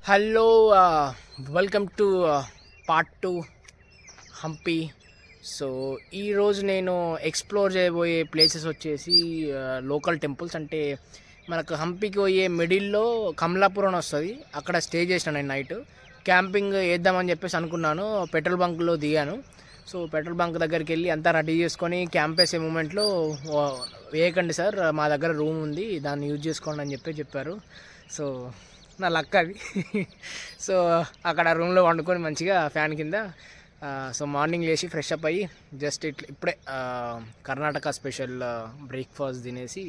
Hello welcome to part 2 Hampi. So ఈరోజు నేను explore చేయబోయే ప్లేసెస్ వచ్చేసి లోకల్ టెంపుల్స్. అంటే మనకు హంపికి పోయే మిడిల్లో కమలాపురం వస్తుంది, అక్కడ స్టే చేసిన నేను నైట్. క్యాంపింగ్ వేద్దామని చెప్పేసి అనుకున్నాను, పెట్రోల్ బంక్లో దిగాను. సో పెట్రోల్ బంక్ దగ్గరికి వెళ్ళి అంతా రెడీ చేసుకొని క్యాంప్ వేసే మూమెంట్లో వేయకండి సార్, మా దగ్గర రూమ్ ఉంది, దాన్ని యూజ్ చేసుకోండి అని చెప్పారు. సో నా లక్ అది. సో అక్కడ రూమ్లో వండుకొని మంచిగా ఫ్యాన్ కింద. సో మార్నింగ్ లేచి ఫ్రెష్ అప్ అయ్యి జస్ట్ ఇప్పుడే కర్ణాటక స్పెషల్ బ్రేక్ఫాస్ట్ తినేసి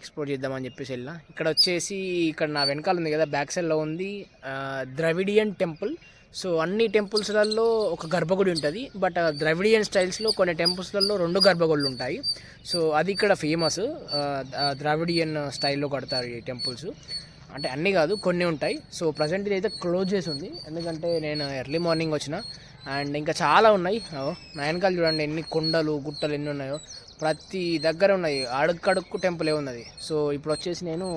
ఎక్స్ప్లోర్ చేద్దామని చెప్పేసి వెళ్ళిన. ఇక్కడ వచ్చేసి ఇక్కడ నా వెనకాల ఉంది కదా, బ్యాక్ సైడ్లో ఉంది ద్రవిడియన్ టెంపుల్. సో అన్ని టెంపుల్స్లలో ఒక గర్భగుడి ఉంటుంది, బట్ ద్రవిడియన్ స్టైల్స్లో కొన్ని టెంపుల్స్లలో 2 గర్భగుడులు ఉంటాయి. సో అది ఇక్కడ ఫేమస్, ద్రావిడియన్ స్టైల్లో కడతారు ఈ టెంపుల్స్. అంటే అన్నీ కాదు, కొన్ని ఉంటాయి. సో ప్రజెంట్ ఇది అయితే క్లోజ్ చేసి ఉంది, ఎందుకంటే నేను ఎర్లీ మార్నింగ్ వచ్చిన. అండ్ ఇంకా చాలా ఉన్నాయి. నా వెనకాల చూడండి ఎన్ని కొండలు గుట్టలు ఎన్ని ఉన్నాయో, ప్రతి దగ్గర ఉన్నాయి, అడుక్కడుక్కు టెంపుల్ ఉన్నది. సో ఇప్పుడు వచ్చేసి నేను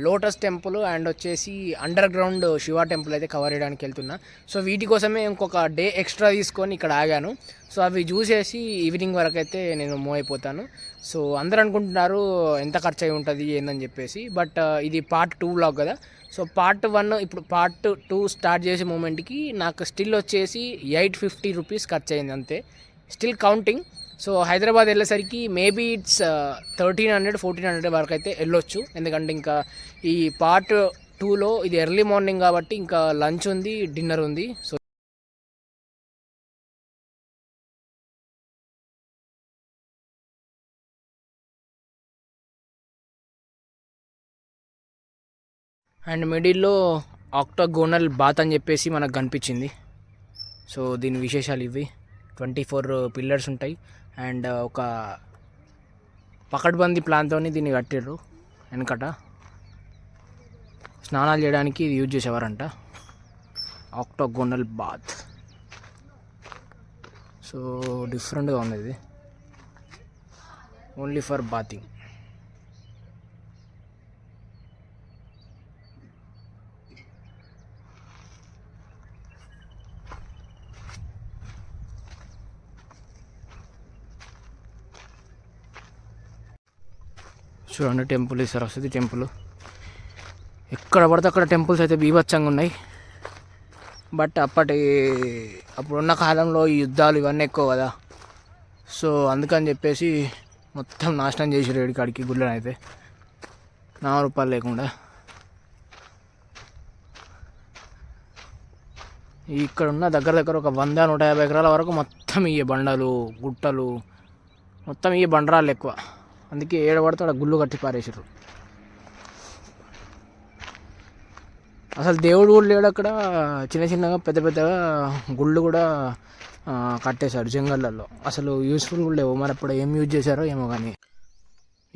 లోటస్ టెంపుల్ అండ్ వచ్చేసి అండర్ గ్రౌండ్ శివ టెంపుల్ అయితే కవర్ చేయడానికి వెళ్తున్నా. సో వీటి కోసమే ఇంకొక డే ఎక్స్ట్రా తీసుకొని ఇక్కడ ఆగాను. సో అవి చూసేసి ఈవినింగ్ వరకు అయితే నేను మూవ్ అయిపోతాను. సో అందరు అనుకుంటున్నారు ఎంత ఖర్చు అయి ఉంటుంది ఏందని చెప్పేసి, బట్ ఇది పార్ట్ 2 వ్లాగ్ కదా. సో పార్ట్ 1 ఇప్పుడు పార్ట్ 2 స్టార్ట్ చేసే మూమెంట్కి నాకు స్టిల్ వచ్చేసి 850 రూపీస్ ఖర్చు అయింది అంతే, స్టిల్ కౌంటింగ్. సో హైదరాబాద్ వెళ్ళేసరికి మేబీ ఇట్స్ 1300-1400 వరకు అయితే వెళ్ళొచ్చు, ఎందుకంటే ఇంకా ఈ పార్ట్ 2లో ఇది ఎర్లీ మార్నింగ్ కాబట్టి ఇంకా లంచ్ ఉంది, డిన్నర్ ఉంది. సో అండ్ మిడిల్లో ఆక్టాగోనల్ బాత్ అని చెప్పేసి మనకు కనిపించింది. సో దీని విశేషాలు ఇవి, 24 పిల్లర్స్ ఉంటాయి అండ్ ఒక పకడ్బందీ ప్లాన్తో దీన్ని కట్టిర్రు. వెనకట స్నానాలు చేయడానికి ఇది యూజ్ చేసేవారంట, ఆక్టాగోనల్ బాత్. సో డిఫరెంట్గా ఉంది ఇది, ఓన్లీ ఫర్ బాతింగ్. చూడండి టెంపుల్, ఈ సరస్వతి టెంపుల్. ఎక్కడ పడితే అక్కడ టెంపుల్స్ అయితే బీభత్సంగా ఉన్నాయి, బట్ అప్పుడున్న కాలంలో ఈ యుద్ధాలు ఇవన్నీ ఎక్కువ కదా. సో అందుకని చెప్పేసి మొత్తం నాశనం చేసారు ఏడికాడికి గుళ్ళని అయితే, 4 రూపాయలు లేకుండా. ఇక్కడ ఉన్న దగ్గర దగ్గర ఒక 100-150 ఎకరాల వరకు మొత్తం ఈ బండలు గుట్టలు, మొత్తం ఈ బండరాళ్ళు ఎక్కువ, అందుకే ఏడబడితే అక్కడ గుళ్ళు కట్టి పారేసారు. అసలు దేవుడు కూడా లేడు అక్కడ, చిన్న చిన్నగా పెద్ద పెద్దగా గుళ్ళు కూడా కట్టేశారు జంగళ్ళల్లో. అసలు యూస్ఫుల్ కూడా లేవు, మరి అప్పుడు ఏం యూజ్ చేశారో ఏమో. కానీ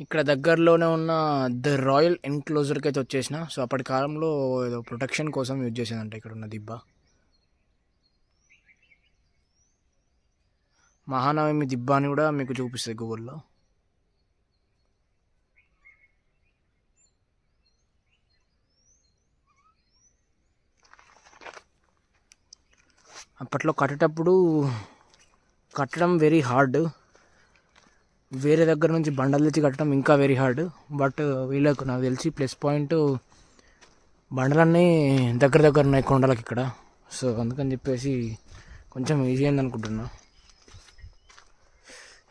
ఇక్కడ దగ్గరలోనే ఉన్న ద రాయల్ ఎన్క్లోజర్కి అయితే వచ్చేసిన. సో అప్పటి కాలంలో ఏదో ప్రొటెక్షన్ కోసం యూజ్ చేసేదంట ఇక్కడ ఉన్న దిబ్బ. మహానవమి దిబ్బ అని కూడా మీకు చూపిస్తుంది గూగుల్లో. అప్పట్లో కట్టడం వెరీ హార్డ్, వేరే దగ్గర నుంచి బండలు తెచ్చి కట్టడం ఇంకా వెరీ హార్డ్. బట్ వీళ్ళకు నాకు తెలిసి ప్లస్ పాయింట్, బండలన్నీ దగ్గర దగ్గర ఉన్నాయి కొండలకి ఇక్కడ. సో అందుకని చెప్పేసి కొంచెం ఈజీ అయింది అనుకుంటున్నా.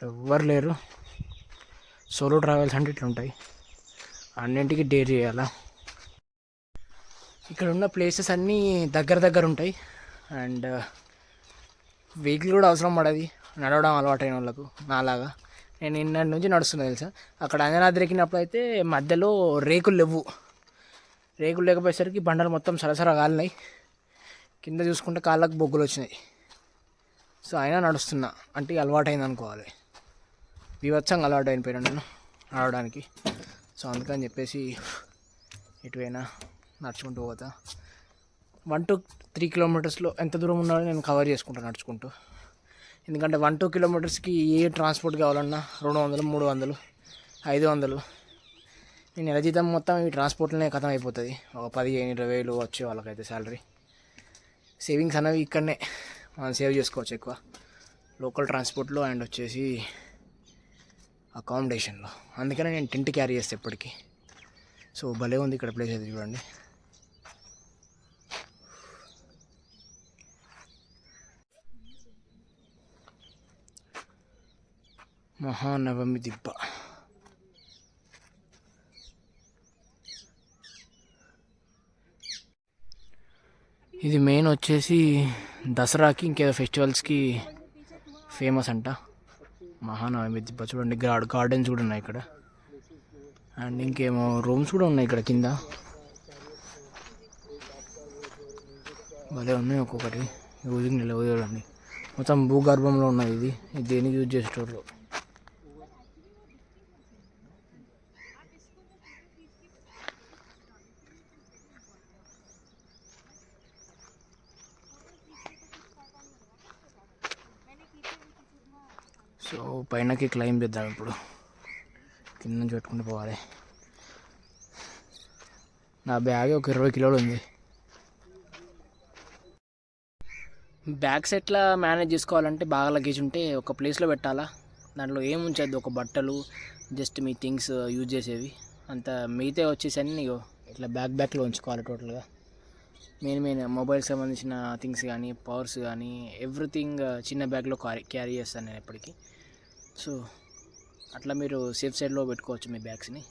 ఎవ్వరు లేరు, సోలో ట్రావెల్స్ అంటే ఇట్లా ఉంటాయి, అన్నింటికి డేర్ చేయాలా. ఇక్కడ ఉన్న ప్లేసెస్ అన్నీ దగ్గర దగ్గర ఉంటాయి అండ్ వెహికల్ కూడా అవసరం పడది, నడవడం అలవాటైన వాళ్ళకు నాలాగా. నేను నిన్నటి నుంచి నడుస్తున్నా తెలుసా. అక్కడ అంజనాద్రి ఎక్కినప్పుడు అయితే మధ్యలో రేకులు లేకపోయేసరికి బండలు మొత్తం సరసర కాలినాయి, కింద చూసుకుంటే కాళ్ళకు బొగ్గులు వచ్చినాయి. సో అయినా నడుస్తున్నా, అంటే అలవాటైంది అనుకోవాలి. వివత్సంగా అలవాటు అయిపోయినా నేను నడవడానికి. సో అందుకని చెప్పేసి ఎటువైనా నడుచుకుంటూ పోతా. 1 to 3 కిలోమీటర్స్లో ఎంత దూరం ఉన్నాడో నేను కవర్ చేసుకుంటాను నడుచుకుంటూ. ఎందుకంటే 1-2 కిలోమీటర్స్కి ఏ ట్రాన్స్పోర్ట్ కావాలన్నా 200, 300, 500 ఈ నెల జీతం మొత్తం ఈ ట్రాన్స్పోర్ట్లోనే ఖతం అయిపోతుంది. ఒక 15,000-20,000 వచ్చే వాళ్ళకైతే శాలరీ. సేవింగ్స్ అనేవి ఇక్కడనే మనం సేవ్ చేసుకోవచ్చు ఎక్కువ, లోకల్ ట్రాన్స్పోర్ట్లో అండ్ వచ్చేసి అకామిడేషన్లో. అందుకనే నేను టెంట్ క్యారీ చేస్తాను ఎప్పటికీ. సో భలే ఉంది ఇక్కడ ప్లేస్ అయితే చూడండి. మహానవమి దిబ్బ. ఇది మెయిన్ వచ్చేసి దసరాకి ఇంకేదో ఫెస్టివల్స్కి ఫేమస్ అంట. మహానవమి దిబ్బ చూడండి. గార్డెన్స్ కూడా ఉన్నాయి ఇక్కడ, అండ్ ఇంకేమో రూమ్స్ కూడా ఉన్నాయి ఇక్కడ కింద. భలే ఉన్నాయి ఒక్కొక్కటి. యూజింగ్ నిలవ చూడండి, మొత్తం భూగర్భంలో ఉన్నాయి. ఇది దేనికి యూజ్ చేసేటోళ్ళు. సో పైనకి క్లైమ్ చేద్దాం ఇప్పుడు. కింద నుంచి పెట్టుకుంటూ పోవాలి. నా బ్యాగ్ ఒక 20 కిలోలు ఉంది. బ్యాగ్స్ ఎట్లా మేనేజ్ చేసుకోవాలంటే, బాగా లగేజ్ ఉంటే ఒక ప్లేస్లో పెట్టాలా. దాంట్లో ఏం ఉంచద్దు, ఒక బట్టలు, జస్ట్ మీ థింగ్స్ యూజ్ చేసేవి అంత. మిగతా వచ్చేసి అన్నీ ఇట్లా బ్యాక్లో ఉంచుకోవాలి టోటల్గా. మెయిన్ మొబైల్కి సంబంధించిన థింగ్స్ కానీ, పవర్స్ కానీ, ఎవ్రీథింగ్ చిన్న బ్యాగ్లో క్యారీ చేస్తాను నేను ఎప్పటికీ. సో అట్లా మీరు సేఫ్ సైడ్లో పెట్టుకోవచ్చు మీ బ్యాగ్స్ని.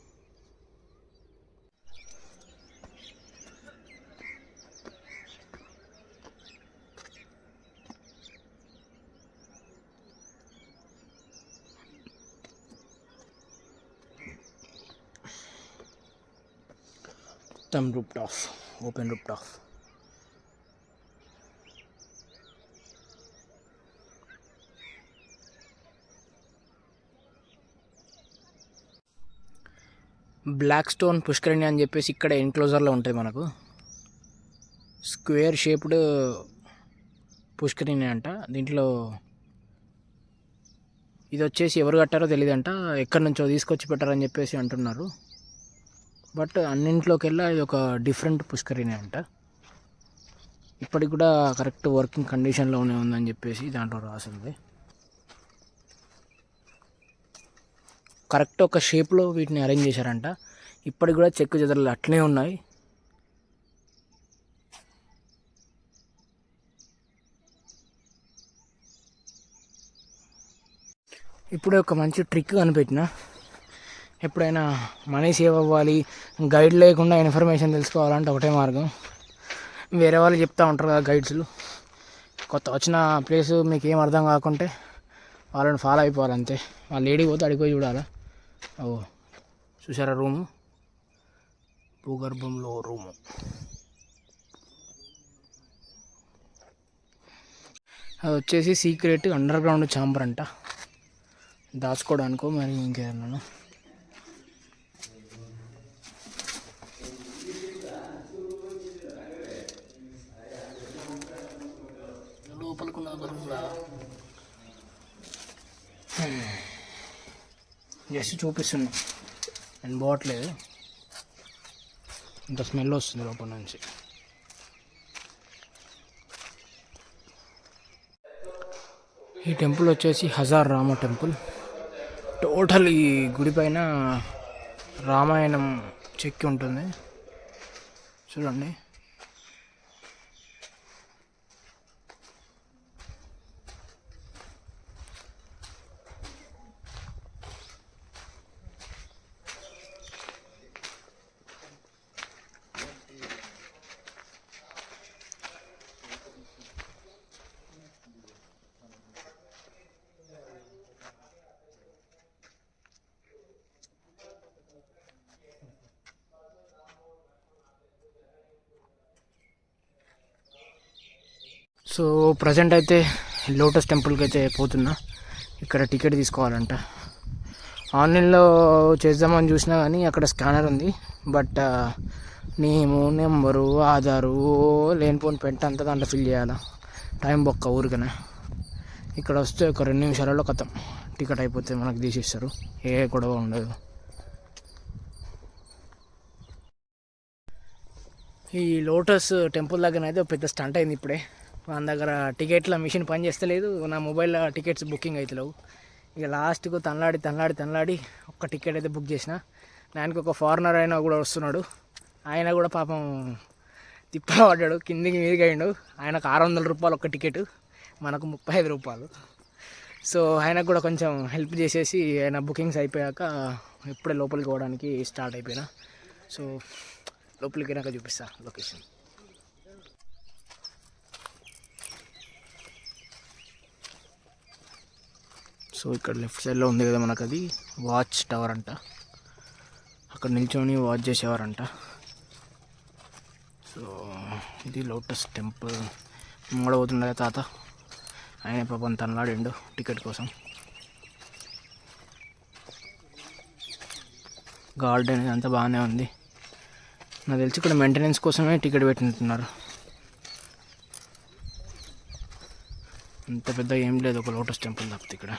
Roof top, open roof top. Black stone Pushkarini అని చెప్పేసి ఇక్కడ ఎన్క్లోజర్లో ఉంటుంది మనకు. స్క్వేర్ షేప్డ్ పుష్కరిణి అంట. దీంట్లో ఇది వచ్చేసి ఎవరు కట్టారో తెలియదంట, ఎక్కడి నుంచో తీసుకొచ్చి పెట్టారని చెప్పేసి అంటున్నారు. బట్ అన్నింట్లోకి వెళ్ళా ఇది ఒక డిఫరెంట్ పుష్కరిణి అంట. ఇప్పటికి కూడా కరెక్ట్ వర్కింగ్ కండిషన్లోనే ఉందని చెప్పేసి దాంట్లో రాసింది. కరెక్ట్ ఒక షేప్లో వీటిని అరేంజ్ చేశారంట. ఇప్పటికి కూడా చెక్కు చెదరలు అట్లనే ఉన్నాయి. ఇప్పుడే ఒక మంచి ట్రిక్ కనిపెట్టిన. ఎప్పుడైనా మనీ సేవ్ అవ్వాలి, గైడ్ లేకుండా ఇన్ఫర్మేషన్ తెలుసుకోవాలంటే ఒకటే మార్గం. వేరే వాళ్ళు చెప్తూ ఉంటారు కదా గైడ్స్లు. కొత్త వచ్చిన ప్లేస్ మీకు ఏం అర్థం కాకుంటే వాళ్ళని ఫాలో అయిపోవాలి అంతే. వాళ్ళు ఏడికి పోతే అడిగిపోయి చూడాలా. ఓ చూసారా రూము, భూగర్భంలో రూము. అది వచ్చేసి సీక్రెట్ అండర్ గ్రౌండ్ ఛాంబర్ అంట, దాచుకోవడానికో మరి ఇంకేదన్నా. లోపలికున్న రూమ్లా జస్ట్ చూపిస్తున్నా, నేను పోవట్లేదు. ఇంత స్మెల్ వస్తుంది లోపల నుంచి. ఈ టెంపుల్ వచ్చేసి హజార్ రామ టెంపుల్. టోటల్ ఈ గుడి పైన రామాయణం చెక్కి ఉంటుంది చూడండి. సో ప్రజెంట్ అయితే లోటస్ టెంపుల్కి అయితే పోతున్నా. ఇక్కడ టికెట్ తీసుకోవాలంట. ఆన్లైన్లో చేద్దామని చూసినా కానీ అక్కడ స్కానర్ ఉంది. బట్ నేము, నెంబరు, ఆధారు లేనిపోని పెంట అంతా దాంట్లో ఫిల్ చేయాలా. టైం బొక్క ఊరికనే. ఇక్కడ వస్తే ఒక 2 నిమిషాలలో కథం టికెట్ అయిపోతే మనకు తీసిస్తారు. ఏ గొడవ ఉండదు. ఈ లోటస్ టెంపుల్ దగ్గర అయితే ఒక పెద్ద స్టంట్ అయింది ఇప్పుడే. మన దగ్గర టికెట్ల మిషన్ పని చేస్తలేదు, నా మొబైల్లో టికెట్స్ బుకింగ్ అవుతలేవు. ఇక లాస్ట్కు తనలాడి ఒక్క టికెట్ అయితే బుక్ చేసిన. దానికి ఒక ఫారినర్ అయినా కూడా వస్తున్నాడు. ఆయన కూడా పాపం తిప్పలు పడ్డాడు, కిందికి మీదికి అయ్యాడు. ఆయనకు 600 రూపాయలు ఒక్క టికెట్, మనకు 35 రూపాయలు. సో ఆయనకు కూడా కొంచెం హెల్ప్ చేసేసి ఆయన బుకింగ్స్ అయిపోయాక ఇప్పుడే లోపలికి పోవడానికి స్టార్ట్ అయిపోయినా. సో లోపలికి నాకు చూపిస్తా లొకేషన్. సో ఇక్కడ లెఫ్ట్ సైడ్లో ఉంది కదా మనకు, అది వాచ్ టవర్ అంట. అక్కడ నిల్చొని వాచ్ చేసేవారంట. సో ఇది లోటస్ టెంపుల్. మూడవుతుండే తాత, ఆయన పాపం తనలాడిండు టికెట్ కోసం. గార్డెన్ అంతా బాగానే ఉంది. నాకు తెలిసి ఇక్కడ మెయింటెనెన్స్ కోసమే టికెట్ పెట్టినట్టున్నారు. అంత పెద్ద ఏం లేదు, ఒక లోటస్ టెంపుల్ తప్పితే ఇక్కడ.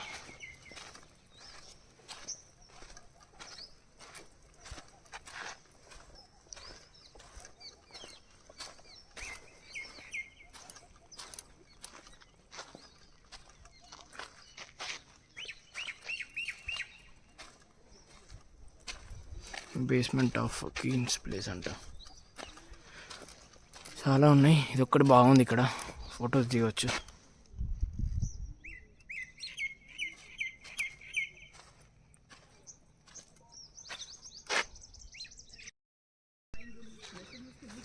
బేస్మెంట్ ఆఫ్ క్వీన్స్ ప్లేస్ అంట. చాలా ఉన్నాయి, ఇది ఒక్కటి బాగుంది. ఇక్కడ ఫొటోస్ దిగవచ్చు.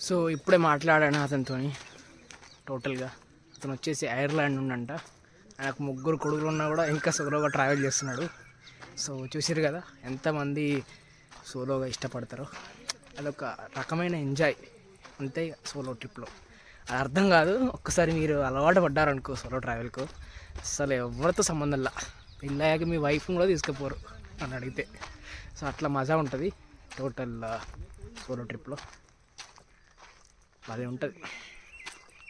సో ఇప్పుడే మాట్లాడాను అతనితో. టోటల్గా అతను వచ్చేసి ఐర్లాండ్ నుండంట. ఆయనకు 3 కొడుకులు ఉన్నా కూడా ఇంకా సోలోగా ట్రావెల్ చేస్తున్నాడు. సో చూసారు కదా ఎంతమంది సోలోగా ఇష్టపడతారో. అదొక రకమైన ఎంజాయ్ అంతే సోలో ట్రిప్లో. అది అర్థం కాదు, ఒక్కసారి మీరు అలవాటు పడ్డారనుకో సోలో ట్రావెల్కు, అసలు ఎవరితో సంబంధంలా. పెళ్ళయ్యాక మీ వైఫ్ని కూడా తీసుకుపోరు అని అడిగితే. సో అట్లా మజా ఉంటుంది టోటల్ సోలో ట్రిప్లో, అదే ఉంటుంది.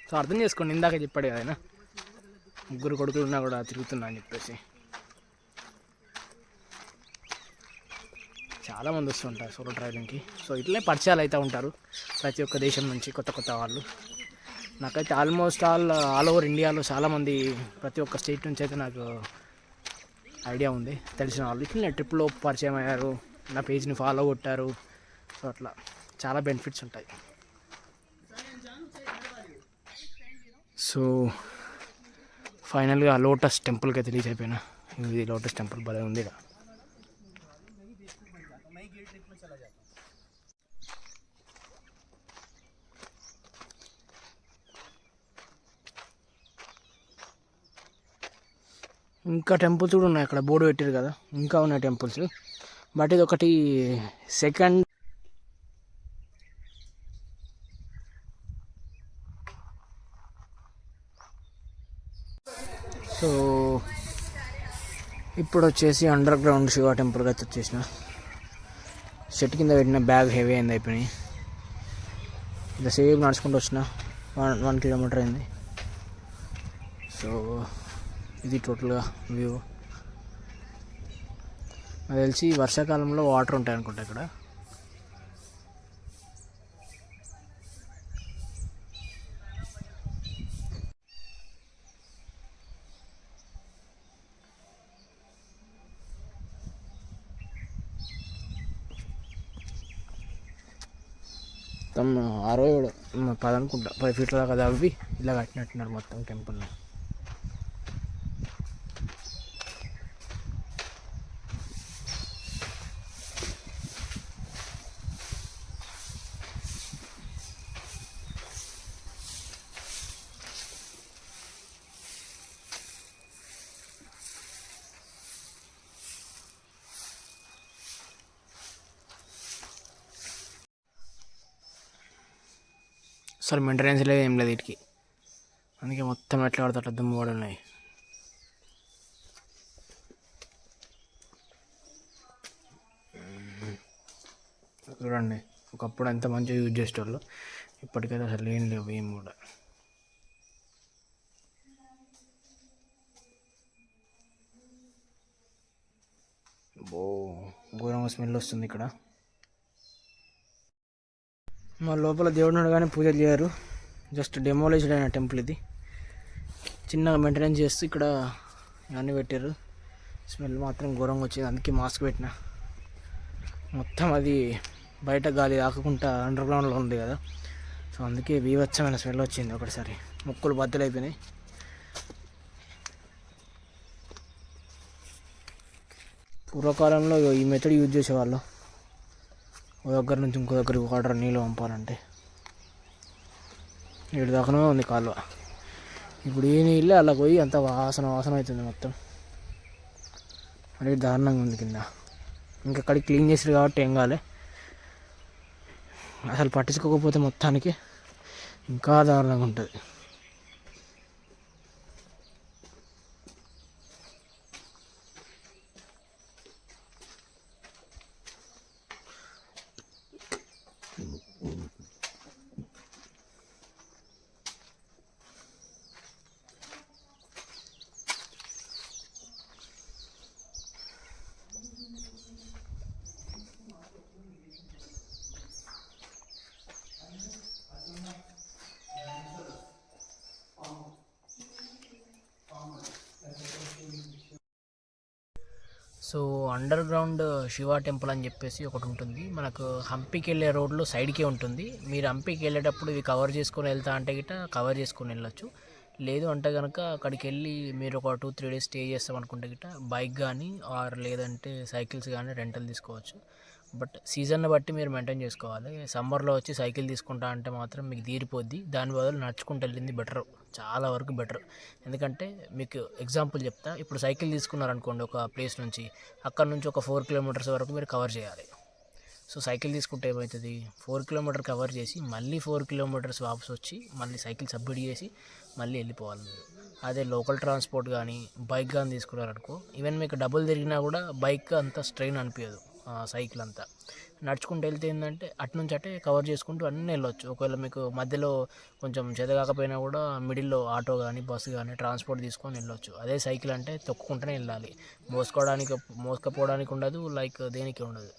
సో అర్థం చేసుకోండి, ఇందాక చెప్పాడు కదా ఆయన 3 కొడుకులు ఉన్నా కూడా తిరుగుతున్నా అని చెప్పేసి. చాలామంది వస్తుంటారు సోలో ట్రావెలింగ్కి. సో ఇట్లనే పరిచయాలు అయితే ఉంటారు ప్రతి ఒక్క దేశం నుంచి కొత్త వాళ్ళు. నాకైతే ఆల్మోస్ట్ ఆల్ ఓవర్ ఇండియాలో చాలామంది ప్రతి ఒక్క స్టేట్ నుంచి అయితే నాకు ఐడియా ఉంది, తెలిసిన వాళ్ళు. ఇట్లనే ట్రిప్లో పరిచయం అయ్యారు, నా పేజ్ని ఫాలో కొట్టారు. సో అట్లా చాలా బెనిఫిట్స్ ఉంటాయి. సో ఫైనల్గా లోటస్ టెంపుల్కి అయితే రీచ్ అయిపోయినా. ఇది లోటస్ టెంపుల్ భలే ఉంది ఇక్కడ. ఇంకా టెంపుల్స్ కూడా ఉన్నాయి అక్కడ, బోర్డు పెట్టారు కదా, ఇంకా ఉన్నాయి టెంపుల్స్. బట్ ఇది ఒకటి సెకండ్. సో ఇప్పుడు వచ్చేసి అండర్ గ్రౌండ్ శివ టెంపుల్కి అయితే వచ్చేసిన. చెట్టు కింద పెట్టిన బ్యాగ్ హెవీ అయింది, అయిపోయినాయి. ఇలా సేమ్ నడుచుకుంటూ వచ్చిన 1 కిలోమీటర్ అయింది. సో ఇది టోటల్గా వ్యూ. నాకు తెలిసి వర్షాకాలంలో వాటర్ ఉంటాయి అనుకుంటా ఇక్కడ. మొత్తం 10 అనుకుంటా, 10 ఫీట్ల దాకా తవ్వి ఇలా కట్టినట్టున్నారు మొత్తం టెంపుల్ని. అసలు మెయింటెనెన్స్ లేదు, ఏం లేదు వీటికి. అందుకే మొత్తం ఎట్లా పడితే అట్లా దుమ్ము పడి ఉన్నాయి. చూడండి, ఒకప్పుడు ఎంత మంచిగా యూజ్ చేసేవాళ్ళు, ఇప్పటికైతే అసలు ఏం లేవు ఏం కూడా. ఘోరంగా స్మెల్ వస్తుంది ఇక్కడ. మా లోపల దేవుడు కానీ పూజలు చేయరు, జస్ట్ డెమోలేజ్డ్ అయిన టెంపుల్ ఇది. చిన్నగా మెయింటెనెన్స్ చేస్తూ ఇక్కడ ఇవన్నీ పెట్టారు. స్మెల్ మాత్రం ఘోరంగా వచ్చింది, అందుకే మాస్క్ పెట్టిన. మొత్తం అది బయట గాలి ఆకుండా అండర్ గ్రౌండ్లో ఉంది కదా, సో అందుకే బీభత్సమైన స్మెల్ వచ్చింది. ఒకటిసారి ముక్కులు బద్దలైపోయినాయి. పూర్వకాలంలో ఈ మెథడ్ యూజ్ చేసేవాళ్ళు, ఒక దగ్గర నుంచి ఇంకో దగ్గరికి వాటర్ నీళ్ళు పంపాలంటే. ఏడు దాకానే ఉంది కాలువ. ఇప్పుడు ఈ నీళ్ళే అలా పోయి అంత వాసన అవుతుంది మొత్తం. మరి దారుణంగా ఉంది కింద. ఇంకా అక్కడికి క్లీన్ చేసారు కాబట్టి ఏం కాలే, అసలు పట్టించుకోకపోతే మొత్తానికి ఇంకా దారుణంగా ఉంటుంది. So under ground Shiva temple అని చెప్పేసి ఒకటి ఉంటుంది మనకు. హంపీకి వెళ్ళే రోడ్లో సైడ్కే ఉంటుంది. మీరు హంపీకి వెళ్ళేటప్పుడు ఇవి కవర్ చేసుకొని వెళ్తా అంటే గిట్ట కవర్ చేసుకొని వెళ్ళొచ్చు. లేదు అంటే కనుక అక్కడికి వెళ్ళి మీరు ఒక 2-3 డేస్ స్టే చేస్తాం అనుకుంటే గిట్ట బైక్ కానీ ఆర్ లేదంటే సైకిల్స్ కానీ రెంటల్ తీసుకోవచ్చు. బట్ సీజన్ని బట్టి మీరు మెయింటైన్ చేసుకోవాలి. సమ్మర్లో వచ్చి సైకిల్ తీసుకుంటా అంటే మాత్రం మీకు తీరిపోద్ది. దాని బదులు నడుచుకుంటూ వెళ్ళింది బెటర్, చాలా వరకు బెటర్. ఎందుకంటే మీకు ఎగ్జాంపుల్ చెప్తా. ఇప్పుడు సైకిల్ తీసుకున్నారనుకోండి ఒక ప్లేస్ నుంచి, అక్కడ నుంచి ఒక 4 కిలోమీటర్స్ వరకు మీరు కవర్ చేయాలి. సో సైకిల్ తీసుకుంటే ఏమవుతుంది, 4 కిలోమీటర్ కవర్ చేసి మళ్ళీ 4 కిలోమీటర్స్ వాపస్ వచ్చి మళ్ళీ సైకిల్ సబ్మిట్ చేసి మళ్ళీ వెళ్ళిపోవాలి మీరు. అదే లోకల్ ట్రాన్స్పోర్ట్ కానీ బైక్ కానీ తీసుకున్నారనుకో, ఈవెన్ మీకు డబుల్ తిరిగినా కూడా బైక్ అంత స్ట్రెయిన్ అనిపించదు. సైకిల్ అంతా నడుచుకుంటూ వెళ్తే ఏంటంటే అటు నుంచి అటే కవర్ చేసుకుంటూ అన్నీ వెళ్ళొచ్చు. ఒకవేళ మీకు మధ్యలో కొంచెం కాకపోయినా కూడా మిడిల్లో ఆటో కానీ బస్సు కానీ ట్రాన్స్పోర్ట్ తీసుకొని వెళ్ళొచ్చు. అదే సైకిల్ అంటే తొక్కుకుంటూనే వెళ్ళాలి, మోసుకపోవడానికి ఉండదు, లైక్ దేనికి ఉండదు.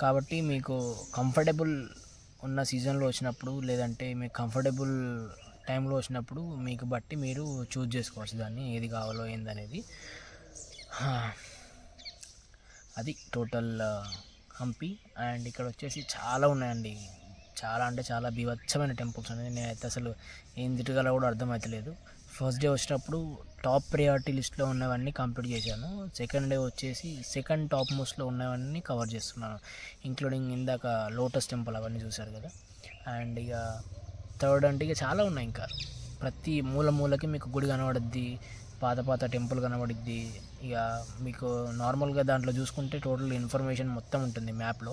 కాబట్టి మీకు కంఫర్టబుల్ ఉన్న సీజన్లో వచ్చినప్పుడు లేదంటే మీకు కంఫర్టబుల్ టైంలో వచ్చినప్పుడు మీకు బట్టి మీరు చూజ్ చేసుకోవచ్చు దాన్ని, ఏది కావాలో ఏందనేది. అది టోటల్ హంపి. అండ్ ఇక్కడ వచ్చేసి చాలా ఉన్నాయండి, చాలా అంటే చాలా బీభత్సమైన టెంపుల్స్ ఉన్నాయి. నేనైతే అసలు ఏం తిరగాలో కూడా అర్థమవుతలేదు. ఫస్ట్ డే వచ్చినప్పుడు టాప్ ప్రయారిటీ లిస్ట్లో ఉన్నవన్నీ కంప్లీట్ చేశాను. సెకండ్ డే వచ్చేసి సెకండ్ టాప్ మోస్ట్లో ఉన్నవన్నీ కవర్ చేస్తున్నాను, ఇంక్లూడింగ్ ఇందాక లోటస్ టెంపుల్ అవన్నీ చూశారు కదా. అండ్ ఇక థర్డ్ అంటే ఇక చాలా ఉన్నాయి. ఇంకా ప్రతి మూలకి మీకు గుడి కనబడుద్ది, పాత టెంపుల్ కనబడుద్ది. ఇక మీకు నార్మల్గా దాంట్లో చూసుకుంటే టోటల్ ఇన్ఫర్మేషన్ మొత్తం ఉంటుంది మ్యాప్లో.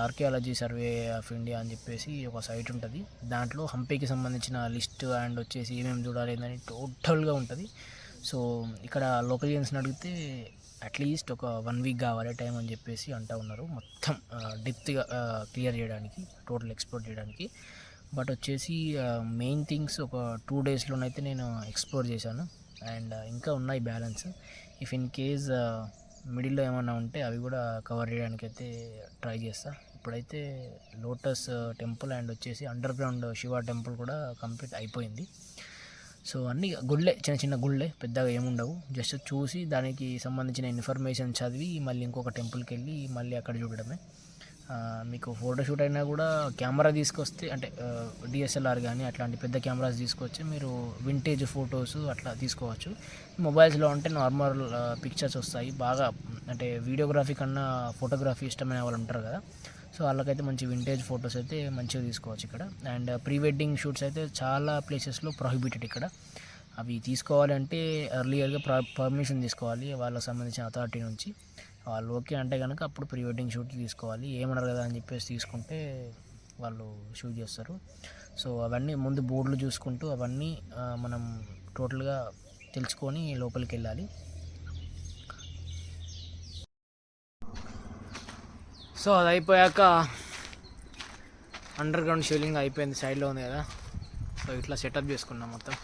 ఆర్కియాలజీ సర్వే ఆఫ్ ఇండియా అని చెప్పేసి ఒక సైట్ ఉంటుంది, దాంట్లో హంపీకి సంబంధించిన లిస్ట్ అండ్ వచ్చేసి ఏమేమి చూడాలి అని టోటల్గా ఉంటుంది. సో ఇక్కడ లోకలియన్స్ని అడిగితే అట్లీస్ట్ ఒక 1 వీక్ కావాలి టైం అని చెప్పేసి అంటూ ఉన్నారు, మొత్తం డెప్త్గా క్లియర్ చేయడానికి, టోటల్ ఎక్స్ప్లోర్ చేయడానికి. బట్ వచ్చేసి మెయిన్ థింగ్స్ ఒక 2 డేస్లోనైతే నేను ఎక్స్ప్లోర్ చేశాను. అండ్ ఇంకా ఉన్నాయి బ్యాలెన్స్. ఇఫ్ ఇన్ కేస్ మిడిల్లో ఏమన్నా ఉంటే అవి కూడా కవర్ చేయడానికి అయితే ట్రై చేస్తా. ఇప్పుడైతే లోటస్ టెంపుల్ అండ్ వచ్చేసి అండర్ గ్రౌండ్ శివ టెంపుల్ కూడా కంప్లీట్ అయిపోయింది. సో అన్నీ గుళ్ళే, చిన్న గుళ్ళే, పెద్దగా ఏముండవు. జస్ట్ చూసి దానికి సంబంధించిన ఇన్ఫర్మేషన్ చదివి మళ్ళీ ఇంకొక టెంపుల్కి వెళ్ళి మళ్ళీ అక్కడ చూడడమే. మీకు ఫోటోషూట్ అయినా కూడా కెమెరా తీసుకొస్తే, అంటే డిఎస్ఎల్ఆర్ కానీ అట్లాంటి పెద్ద కెమెరాస్ తీసుకొచ్చి మీరు వింటేజ్ ఫొటోస్ అట్లా తీసుకోవచ్చు. మొబైల్స్లో అంటే నార్మల్ పిక్చర్స్ వస్తాయి బాగా. అంటే వీడియోగ్రఫీ కన్నా ఫోటోగ్రఫీ ఇష్టమైన వాళ్ళు ఉంటారు కదా, సో వాళ్ళకైతే మంచి వింటేజ్ ఫొటోస్ అయితే మంచిగా తీసుకోవచ్చు ఇక్కడ. అండ్ ప్రీ వెడ్డింగ్ షూట్స్ అయితే చాలా ప్లేసెస్లో ప్రొహిబిటెడ్ ఇక్కడ. అవి తీసుకోవాలంటే ఎర్లీయర్గా పర్మిషన్ తీసుకోవాలి వాళ్ళకి సంబంధించిన అథారిటీ నుంచి. వాళ్ళు ఓకే అంటే కనుక అప్పుడు ప్రీ వెడ్డింగ్ షూట్ తీసుకోవాలి. ఏమన్నారు కదా అని చెప్పేసి తీసుకుంటే వాళ్ళు షూట్ చేస్తారు. సో అవన్నీ ముందు బోర్డులు చూసుకుంటూ అవన్నీ మనం టోటల్గా తెలుసుకొని లోపలికి వెళ్ళాలి. సో అది అయిపోయాక అండర్ గ్రౌండ్ షీలింగ్ అయిపోయింది, సైడ్లో ఉంది కదా. సో ఇట్లా సెటప్ చేసుకున్నాం మొత్తం.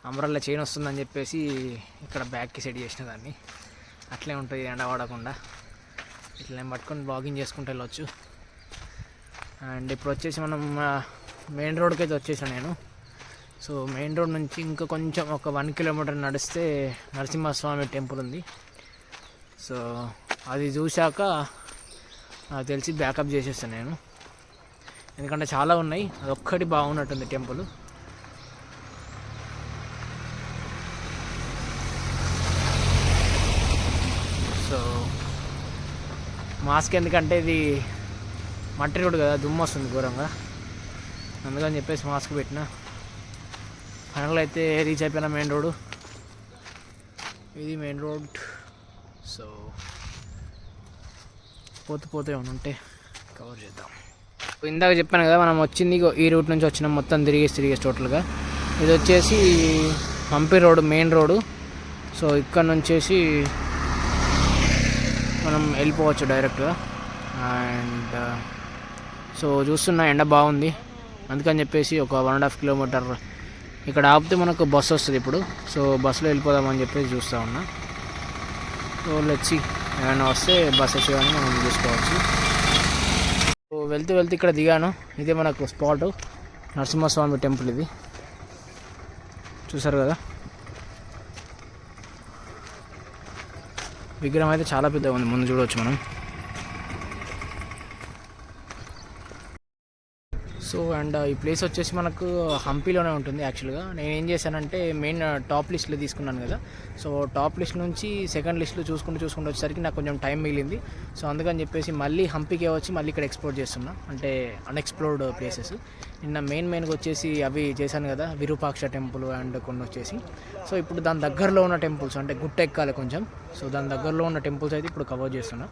అంబ్రెల్లా చైన్ వస్తుందని చెప్పేసి ఇక్కడ బ్యాగ్కి సెట్ చేసిన దాన్ని, అట్లే ఉంటుంది ఎండ పడకుండా. ఇట్లా నేను పట్టుకొని బ్లాగింగ్ చేసుకుంటూ వెళ్ళొచ్చు. అండ్ ఇప్పుడు వచ్చేసి మనం మెయిన్ రోడ్కి అయితే వచ్చేసాను నేను. సో మెయిన్ రోడ్ నుంచి ఇంకా కొంచెం ఒక 1 కిలోమీటర్ నడిస్తే నరసింహస్వామి టెంపుల్ ఉంది. సో అది చూశాక నాకు తెలిసి బ్యాకప్ చేసేస్తాను నేను, ఎందుకంటే చాలా ఉన్నాయి, అది ఒక్కటి బాగున్నట్టుంది టెంపుల్. సో మాస్క్ ఎందుకంటే ఇది మట్టి రోడ్ కదా, దుమ్ము వస్తుంది ఘోరంగా, అందుకని చెప్పేసి మాస్క్ పెట్టిన. ఫైనల్ అయితే రీచ్ అయిపోయిన మెయిన్ రోడ్, ఇది మెయిన్ రోడ్. సో పోతే ఏమైనా ఉంటే కవర్ చేద్దాం. ఇందాక చెప్పాను కదా మనం వచ్చింది ఈ రూట్ నుంచి వచ్చినాం, మొత్తం తిరిగేసి టోటల్గా. ఇది వచ్చేసి Hampi road, main road. So ఇక్కడ నుంచేసి మనం వెళ్ళిపోవచ్చు డైరెక్ట్గా. అండ్ సో చూస్తున్నా ఎండ బాగుంది, అందుకని చెప్పేసి ఒక 1.5 కిలోమీటర్ ఇక్కడ ఆపితే మనకు బస్సు వస్తుంది ఇప్పుడు. సో బస్సులో వెళ్ళిపోదామని చెప్పేసి చూస్తూ ఉన్నా. సో లెట్స్ సీ, ఏమైనా వస్తే బస్ వచ్చి కానీ మనం చూసుకోవచ్చు. సో వెళ్తూ ఇక్కడ దిగాను. ఇదే మనకు స్పాట్, నరసింహస్వామి టెంపుల్. ఇది చూసారు కదా, విగ్రహం అయితే చాలా పెద్దగా ఉంది, ముందు చూడవచ్చు మనం. సో అండ్ ఈ ప్లేస్ వచ్చేసి మనకు హంపీలోనే ఉంటుంది యాక్చువల్గా. నేను ఏం చేశానంటే మెయిన్ టాప్ లిస్ట్లో తీసుకున్నాను కదా, సో టాప్ లిస్ట్ నుంచి సెకండ్ లిస్ట్లో చూసుకుంటూ వచ్చేసరికి నాకు కొంచెం టైం మిగిలింది. సో అందుకని చెప్పేసి మళ్ళీ హంపీకే వచ్చి మళ్ళీ ఇక్కడ ఎక్స్ప్లోర్ చేస్తున్నా, అంటే అన్ఎక్స్ప్లోర్డ్ ప్లేసెస్. నిన్న మెయిన్గా వచ్చేసి అవి చేశాను కదా, విరూపాక్ష టెంపుల్ అండ్ కొన్ని వచ్చేసి. సో ఇప్పుడు దాని దగ్గరలో ఉన్న టెంపుల్స్, అంటే గుట్ట ఎక్కాలి కొంచెం, సో దాని దగ్గరలో ఉన్న టెంపుల్స్ అయితే ఇప్పుడు కవర్ చేస్తున్నా.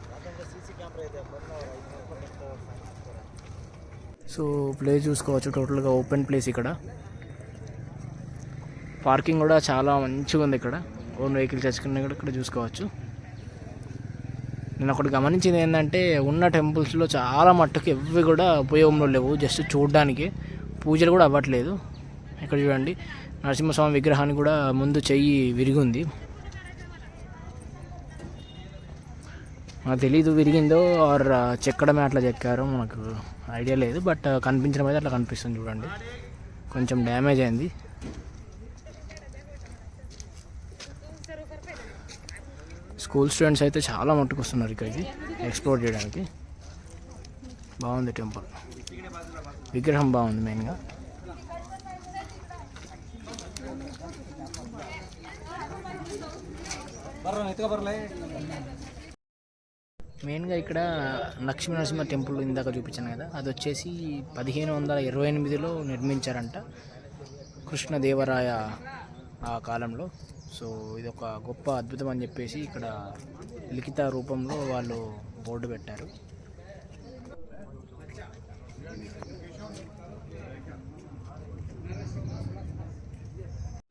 సో ప్లేస్ చూసుకోవచ్చు, టోటల్గా ఓపెన్ ప్లేస్. ఇక్కడ పార్కింగ్ కూడా చాలా మంచిగా ఉంది, ఇక్కడ ఓన్ వెహికల్ తెచ్చుకున్న కూడా ఇక్కడ చూసుకోవచ్చు. నేను ఒకటి గమనించింది ఏంటంటే ఉన్న టెంపుల్స్లో చాలా మట్టుకు ఎవ్వి కూడా ఉపయోగంలో లేవు, జస్ట్ చూడడానికి, పూజలు కూడా అవ్వట్లేదు. ఇక్కడ చూడండి, నరసింహస్వామి విగ్రహానికి కూడా ముందు చెయ్యి విరిగి ఉంది. నాకు తెలీదు విరిగిందో ఆర్ చెక్కడమే అట్లా చెక్కారో మనకు ఐడియా లేదు, బట్ కనిపించడం అయితే అట్లా కనిపిస్తుంది. చూడండి, కొంచెం డ్యామేజ్ అయింది. స్కూల్ స్టూడెంట్స్ అయితే చాలా మట్టుకు వస్తున్నారు ఇక్కడికి ఎక్స్ప్లోర్ చేయడానికి. బాగుంది టెంపుల్, విగ్రహం బాగుంది మెయిన్గా. మెయిన్గా ఇక్కడ లక్ష్మీ నరసింహ టెంపుల్ ఇందాక చూపించాను కదా, అది వచ్చేసి 1528లో నిర్మించారంట కృష్ణదేవరాయ ఆ కాలంలో. సో ఇది ఒక గొప్ప అద్భుతం అని చెప్పేసి ఇక్కడ లిఖిత రూపంలో వాళ్ళు బోర్డు పెట్టారు.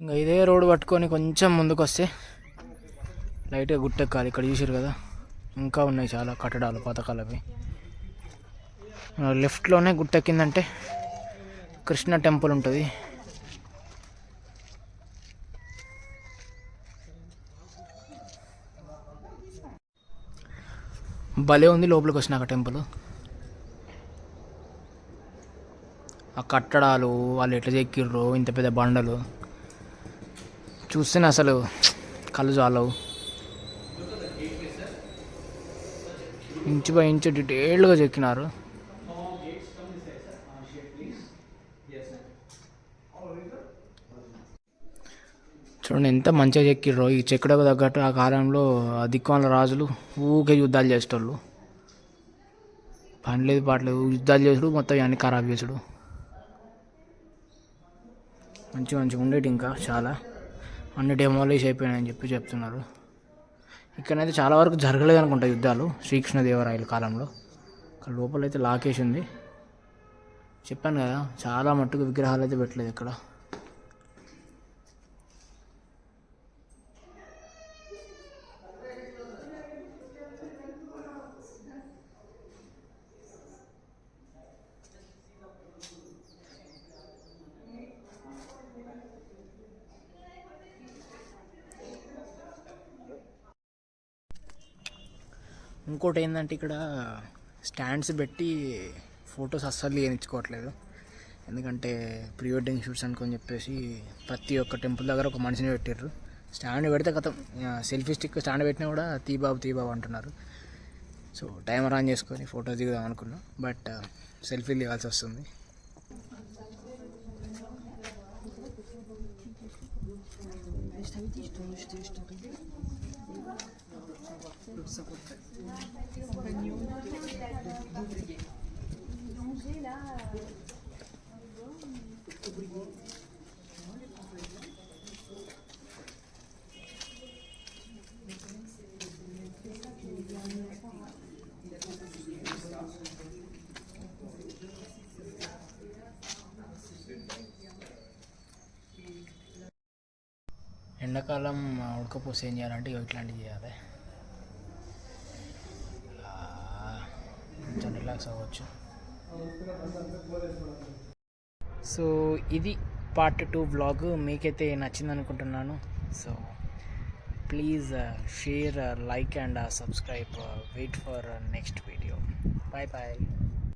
ఇంకా ఇదే రోడ్డు పట్టుకొని కొంచెం ముందుకు వస్తే లైట్గా గుట్టెక్కాలి. ఇక్కడ చూసారు కదా, ఇంకా ఉన్నాయి చాలా కట్టడాలు పాతకాలవి. లెఫ్ట్లోనే గుట్టెక్కిందంటే కృష్ణ టెంపుల్ ఉంటుంది. భలే ఉంది లోపలికి వచ్చినాక టెంపుల్. ఆ కట్టడాలు, వాళ్ళు ఎట్లా చెక్కిర్రో, ఇంత పెద్ద బండలు చూస్తేనే అసలు కళ్ళు చాలవు. ఇంచు బై ఇంచు డీటెయిల్డ్గా చెక్కినారు. చూడండి ఎంత మంచిగా చెక్కిర్రో. ఈ చెక్కడకు తగ్గట్టు ఆ కాలంలో దిక్కుమాల రాజులు ఊకే యుద్ధాలు చేసేటోళ్ళు, పని లేదు పాటలేదు, యుద్ధాలు చేసుడు, మొత్తం ఇవన్నీ ఖరాబ్ చేసుడు. మంచిగా ఉండేటి, ఇంకా చాలా అన్ని డెమాలిష్ అయిపోయినాయని చెప్తున్నారు. ఇక్కడైతే చాలా వరకు జరగలేదు అనుకుంటా యుద్ధాలు శ్రీకృష్ణదేవరాయల కాలంలో. ఇక్కడ లోపలైతే లాకేసి ఉంది. చెప్పాను కదా, చాలా మట్టుకు విగ్రహాలు అయితే పెట్టలేదు ఇక్కడ. ఇంకోటి ఏంటంటే ఇక్కడ స్టాండ్స్ పెట్టి ఫొటోస్ అస్సలు తీయించుకోవట్లేదు. ఎందుకంటే ప్రీ వెడ్డింగ్ షూట్స్ అనుకొని చెప్పేసి ప్రతి ఒక్క టెంపుల్ దగ్గర ఒక మనిషిని పెట్టారు. స్టాండ్ పెడితే కథ సెల్ఫీ స్టిక్ స్టాండ్ పెట్టినా కూడా తీబాబు అంటున్నారు. సో టైమర్ ఆన్ చేసుకొని ఫొటోస్ దిగుదాం అనుకున్నాం, బట్ సెల్ఫీలు దిగాల్సి వస్తుంది. ఎండాకాలం ఉడకపోతే ఏం చేయాలంటే ఇట్లాంటివి చేయాలి, కొంచెం రిలాక్స్ అవ్వచ్చు. సో ఇది పార్ట్ 2 వ్లాగ్. మీకైతే నచ్చింది అనుకుంటున్నాను. So please share, like and subscribe. Wait for next video. Bye bye.